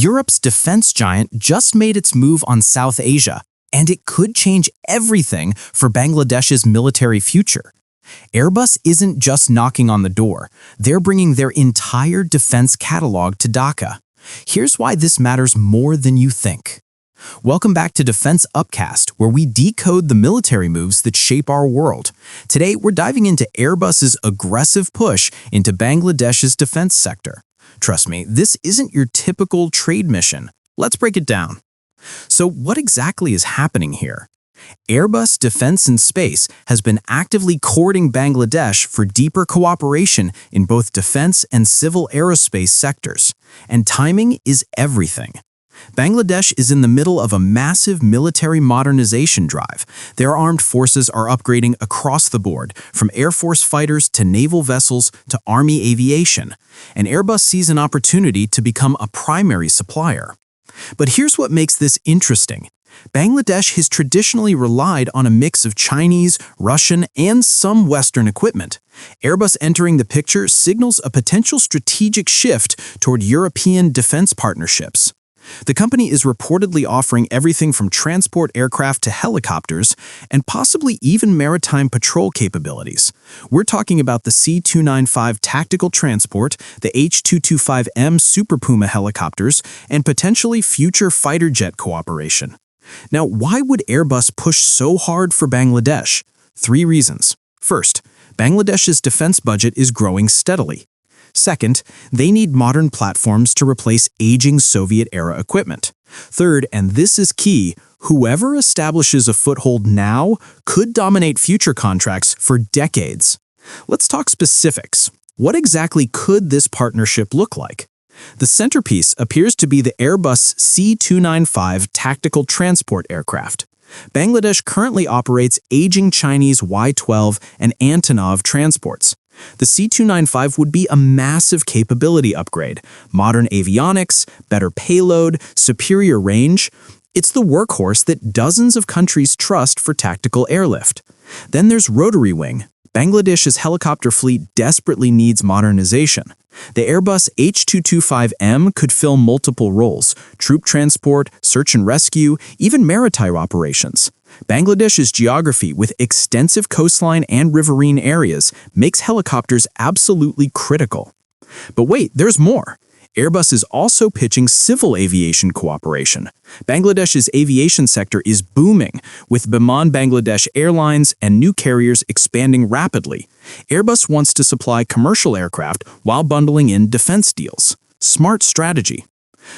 Europe's defense giant just made its move on South Asia, and it could change everything for Bangladesh's military future. Airbus isn't just knocking on the door, they're bringing their entire defense catalog to Dhaka. Here's why this matters more than you think. Welcome back to Defense Upcast, where we decode the military moves that shape our world. Today, we're diving into Airbus's aggressive push into Bangladesh's defense sector. Trust me, this isn't your typical trade mission. Let's break it down. So what exactly is happening here? Airbus Defense and Space has been actively courting Bangladesh for deeper cooperation in both defense and civil aerospace sectors. And timing is everything. Bangladesh is in the middle of a massive military modernization drive. Their armed forces are upgrading across the board, from Air Force fighters to naval vessels to Army aviation. And Airbus sees an opportunity to become a primary supplier. But here's what makes this interesting. Bangladesh has traditionally relied on a mix of Chinese, Russian, and some Western equipment. Airbus entering the picture signals a potential strategic shift toward European defense partnerships. The company is reportedly offering everything from transport aircraft to helicopters, and possibly even maritime patrol capabilities. We're talking about the C-295 tactical transport, the H-225M Super Puma helicopters, and potentially future fighter jet cooperation. Now, why would Airbus push so hard for Bangladesh? 3 reasons. First, Bangladesh's defense budget is growing steadily. Second, they need modern platforms to replace aging Soviet-era equipment. Third, and this is key, whoever establishes a foothold now could dominate future contracts for decades. Let's talk specifics. What exactly could this partnership look like? The centerpiece appears to be the Airbus C-295 tactical transport aircraft. Bangladesh currently operates aging Chinese Y-12 and Antonov transports. The C-295 would be a massive capability upgrade, modern avionics, better payload, superior range. It's the workhorse that dozens of countries trust for tactical airlift. Then there's rotary wing. Bangladesh's helicopter fleet desperately needs modernization. The Airbus H-225M could fill multiple roles: troop transport, search and rescue, even maritime operations. Bangladesh's geography, with extensive coastline and riverine areas, makes helicopters absolutely critical. But wait, there's more. Airbus is also pitching civil aviation cooperation. Bangladesh's aviation sector is booming, with Biman Bangladesh Airlines and new carriers expanding rapidly. Airbus wants to supply commercial aircraft while bundling in defense deals. Smart strategy.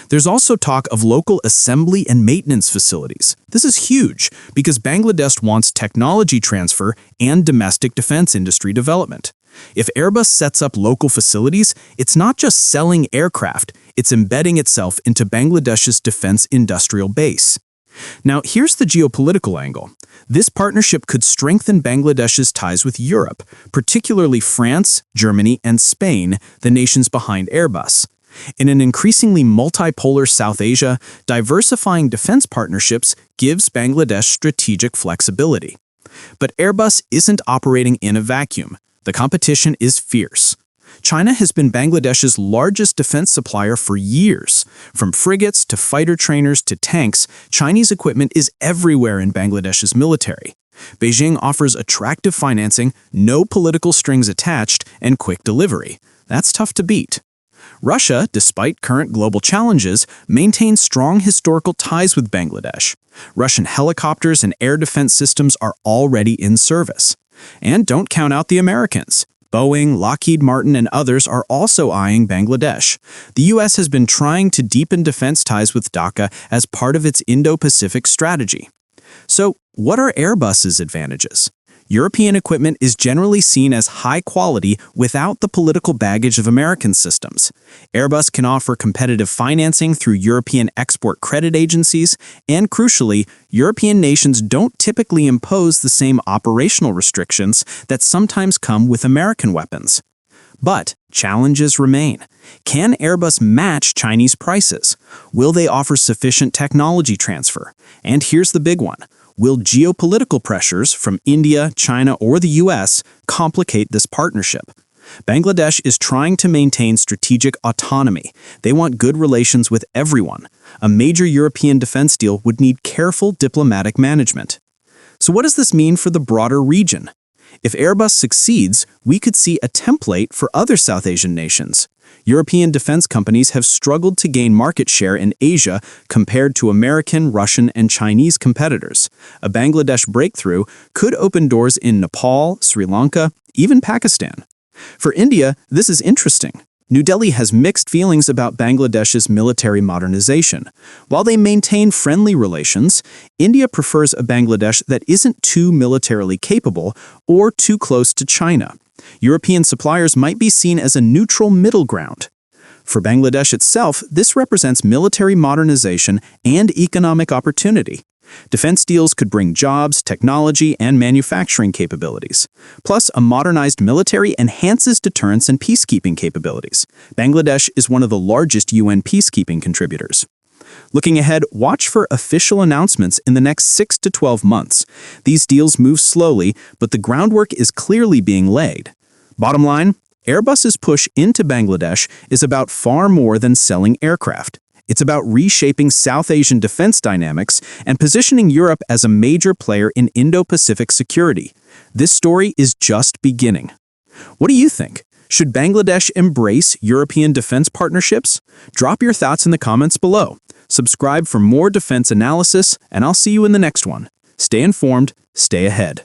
There's also talk of local assembly and maintenance facilities. This is huge because Bangladesh wants technology transfer and domestic defense industry development. If Airbus sets up local facilities, it's not just selling aircraft, it's embedding itself into Bangladesh's defense industrial base. Now, here's the geopolitical angle. This partnership could strengthen Bangladesh's ties with Europe, particularly France, Germany, and Spain, the nations behind Airbus. In an increasingly multipolar South Asia, diversifying defense partnerships gives Bangladesh strategic flexibility. But Airbus isn't operating in a vacuum. The competition is fierce. China has been Bangladesh's largest defense supplier for years. From frigates to fighter trainers to tanks, Chinese equipment is everywhere in Bangladesh's military. Beijing offers attractive financing, no political strings attached, and quick delivery. That's tough to beat. Russia, despite current global challenges, maintains strong historical ties with Bangladesh. Russian helicopters and air defense systems are already in service. And don't count out the Americans. Boeing, Lockheed Martin, and others are also eyeing Bangladesh. The U.S. has been trying to deepen defense ties with Dhaka as part of its Indo-Pacific strategy. So, what are Airbus's advantages? European equipment is generally seen as high quality without the political baggage of American systems. Airbus can offer competitive financing through European export credit agencies, and crucially, European nations don't typically impose the same operational restrictions that sometimes come with American weapons. But challenges remain. Can Airbus match Chinese prices? Will they offer sufficient technology transfer? And here's the big one. Will geopolitical pressures from India, China, or the US complicate this partnership? Bangladesh is trying to maintain strategic autonomy. They want good relations with everyone. A major European defense deal would need careful diplomatic management. So what does this mean for the broader region? If Airbus succeeds, we could see a template for other South Asian nations. European defense companies have struggled to gain market share in Asia compared to American, Russian, and Chinese competitors. A Bangladesh breakthrough could open doors in Nepal, Sri Lanka, even Pakistan. For India, this is interesting. New Delhi has mixed feelings about Bangladesh's military modernization. While they maintain friendly relations, India prefers a Bangladesh that isn't too militarily capable or too close to China. European suppliers might be seen as a neutral middle ground. For Bangladesh itself, this represents military modernization and economic opportunity. Defense deals could bring jobs, technology, and manufacturing capabilities. Plus, a modernized military enhances deterrence and peacekeeping capabilities. Bangladesh is one of the largest UN peacekeeping contributors. Looking ahead, watch for official announcements in the next 6 to 12 months. These deals move slowly, but the groundwork is clearly being laid. Bottom line, Airbus's push into Bangladesh is about far more than selling aircraft. It's about reshaping South Asian defense dynamics and positioning Europe as a major player in Indo-Pacific security. This story is just beginning. What do you think? Should Bangladesh embrace European defense partnerships? Drop your thoughts in the comments below. Subscribe for more defense analysis, and I'll see you in the next one. Stay informed, stay ahead.